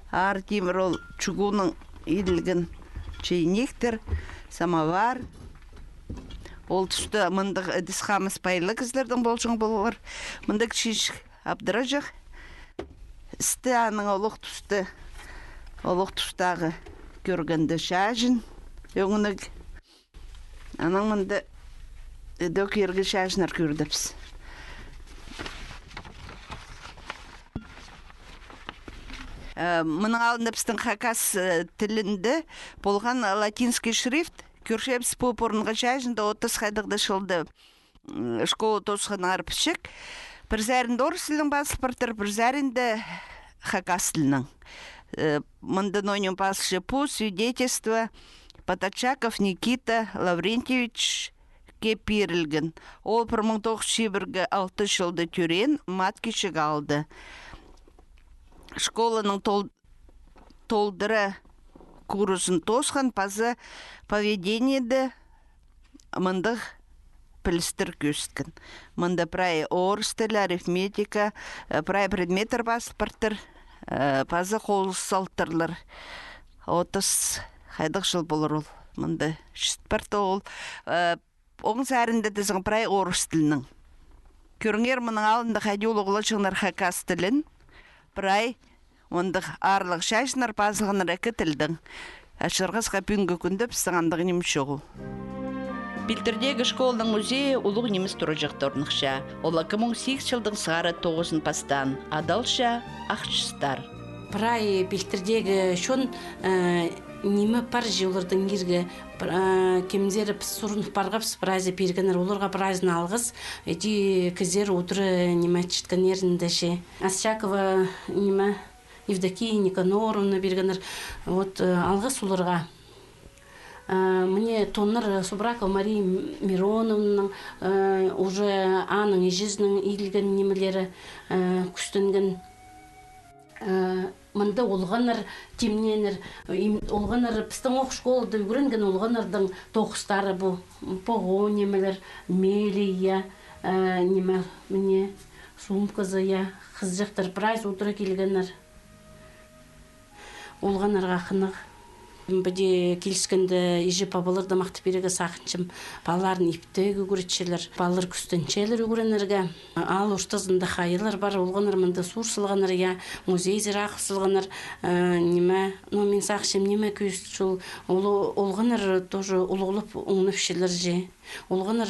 ар темір ол чугуның еділген чайнектір, самовар. Ол түсті мұндық әдіс қамыс байлы кізлердің болшың болғыр. Мұндық шешік абдыра жақ. Істі аның олық тұстағы көргенді шажын. Өңінік аның мұнды дөк ергі шажынар көрдіпс. Мұның алдында біздің хакас тілінде болған латинский шрифт көршепс попорынға жайжында 30 қайдықды шылды школа тосқаны арпышық. Бір зәрінде орыс тілінің басыл біртір, бір зәрінде хакас тілінің. Мұнды нойнем басылшы по свидетельство Потачаков Никита Лаврентьевич кепирілген. Ол 1901-6 жылды түрен маткешік алды. школаның толдыры курсын тосқан пазы поведениеде мындық пілістір көсткен. Мында прай орыс тілі, арифметика, прай предметтер басылпырттыр, пазы қол салтырлар. 30 қайдық жыл болыр ол. Мында шыстпырты ол. Оң сәрінде дізің прай орыс тілінің. Көріңер мұның алында қайды олығылы жыңнар хакас тілін, прай ондық арлық шашынар пазылғынар әкі тілдің. Әшірғызға пүнгі күндіп сыңандығы неміш оғыл. Билтердегі школның музейі ұлық неміс тұры жақты орнықша. Ола 2008 жылдың сығары 9-ын пастан. Адалша ақшыстар. Прай билтердегі шон немі пар жылырдың ерге кемдері сұрынып барғапс прайзы пергенер оларға прайзын алғыз. Эти кізер отыры неме чыткан ерінде ше. Асчакова неме Евдокия Никаноровна бергенер алғыз оларға. Мне тоннар Субракова Мария Мироновның уже аның ежізінің илген немелері күстінген. Мында олғанар темненер, олғанар пістің оқ школды үйренген олғанардың тоқыстары бұл. Поғо немелер, мелия, неме, мне сумкызы, қыз жақтар прайз отыра келгенер. Олғанарға қынық. Бәде келіскенді ежі пабаларды мақты берегі сақыншым. Баларын иптегі көретшелер, балар күстенчелер өгіренерге. Ал ұштазында қайылар бар, олғаныр мұнда сұр сылғаныр, музей зирақ сылғаныр, неме, мен сақшым неме көст жол. Олғаныр тоже ұлғылып оңны фішелер же. Олғаныр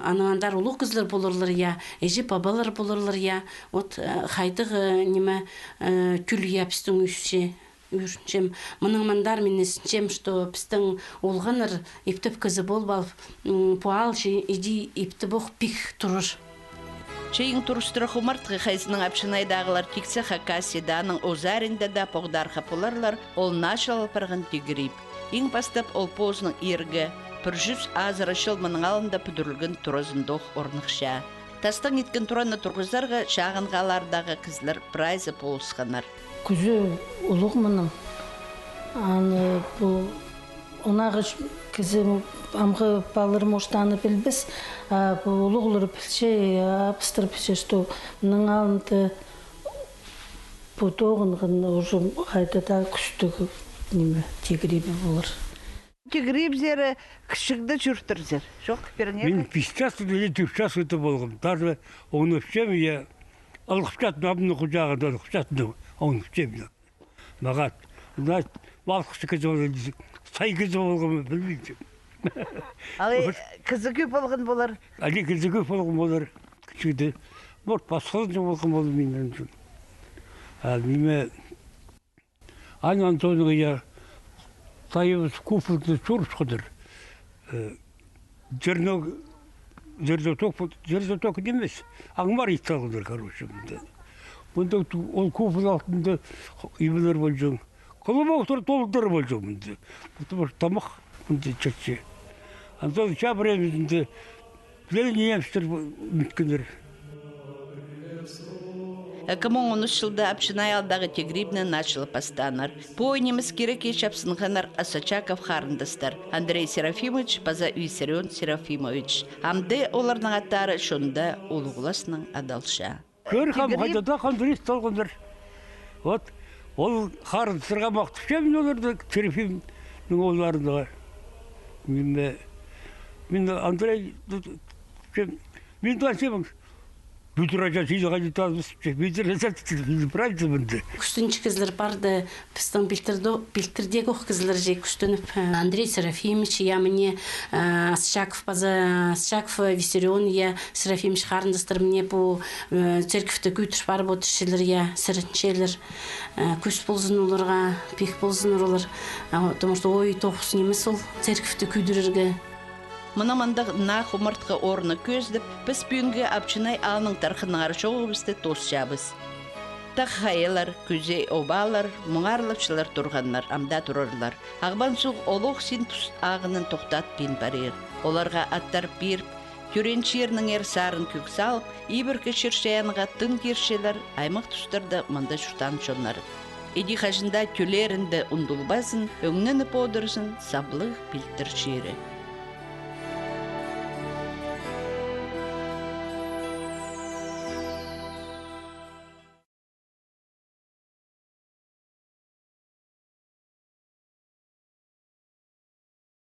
анығандар ұлық кізлер болырлар, ежі пабалар болырлар, қайдығы неме күл япстың үйсе. Үршем, мұның мандар менесінчем, что пістің олғаныр ептіп кізі болбал, пуалши, иди епті боқ пик тұрыр. Чейін тұрыстыры құмартқы қайсының апшынайдағылар тіксе қақаседаның озарында да поғдар қапыларлар, ол нашал парған тегіріп. Ең бастап ол позының ергі, пүржүз азыры шыл мұның алында пүдірілген тұрызындоқ орнықша. Тастың еткен тұраны тұрғызарға шағынғалардағы кізлер прайзы полысқанар. Күзі ұлық мұның. Онағы кізі амғы балыр моштаны білбіз, ұлық ұлыр білше, апыстыр білше, что мұның алынды бұтоғынғын ұжым қайдада күштігі тегіребі болыр. Тегіреб зері кішігді жүрттір зер. Жоқ, беріңер? Мен 5 жас или 3 жас өті болғым. Даже оны үшем, алғышатын абыны құжағында алғышатын оңышем. Мағат, балқышы кізі болғым, сай кізі болғым, білмейдім. Алы кізі көп болған болар? Али кізі көп болған болар, күшікті. Мұрт басқызын болған болар менен үшін. Неме, Ань Антоновға сайыбыз куфылды чурш қыдыр. Жердоток демес, аңмар итсалғыдыр, короче, мұнда. Мұнда ол куфыл алтында үйбілер бол жоң. Қолыма отыры толықтары бол жоң мұнда. Бұты тамақ мұнда чәтше. Антон шабыремізінде білені немістер мүткендер. 2013 жылда апшынай алдағы тегрибні началы пастанар. По неміс керек ешапсынғанар Асачаков харындастар. Андрей Серафимович, паза Виссарион Серафимович. Амды оларның аттары шонда олығыласының адалша. Көрхам қайдада қандырес талғандар. Ол харындастырға мақтыша мен оларды Серафимнің оларындағы. Мен Андрей, мен дәсемің. Бүтірәжа сейді қайдетазымыз, бүтірәжа правильно бұнды. Күстінші кізлер барды, пістің білтірдегі оқ кізлер же күстініп. Андрей Серафимович, мне Асчаков, Виссарион, Серафимович қарындастыр мне бұл церквті күйтіш бар бұд шелер, сірінчелер, күш болзын оларға, пек болзын олар. Потому что ой тоқыс немес ол церквті күйдірерге. Мұнамандық на құмыртқы орны көздіп, біз бүйінге апчынай алының тарқының аршоғыбызды тос жабыз. Таққайылар, күзей обалар, мұңарлықшылар тұрғанлар, амда тұрырлар. Ағбан сұқ олық син тұс ағының тоқтат бен барер. Оларға аттар беріп, Түренчернің сарын көк салып, ибір кешіршеянға тын кершелер аймақ тұстарда мында жұтан чонлар. Эди хажында төлерінді ұндылбасын, өңнені подырсын саблық білтір жері.